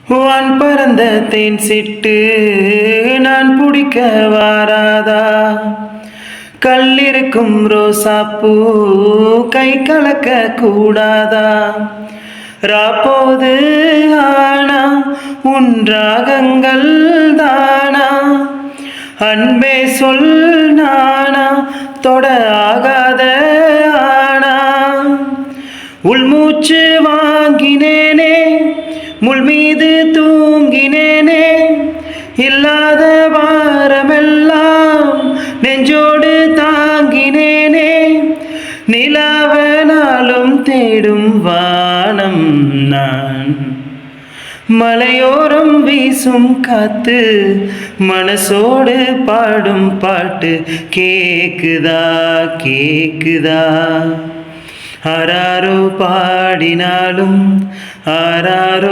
வான் பறந்த தேன் சிட்டு நான் பிடிக்க வாராதா? கல்லிருக்கும் ரோசாப்பூ கை கலக்க கூடாதா? ராப்போது ஆனா உன் ராகங்கள் தானா? அன்பே சொல் நானா தொட ஆகாத ஆனா? உள்மூச்சு வாங்கினேனே முள் மீது தூங்கினேனே, இல்லாத வாரமெல்லாம் நெஞ்சோடு தாங்கினேனே. நிலாவனாலும் தேடும் வானம் நான், மலையோரம் வீசும் காத்து மனசோடு பாடும் பாட்டு கேக்குதா கேக்குதா? ஆராரோ பாடினாலும் ஆராரோ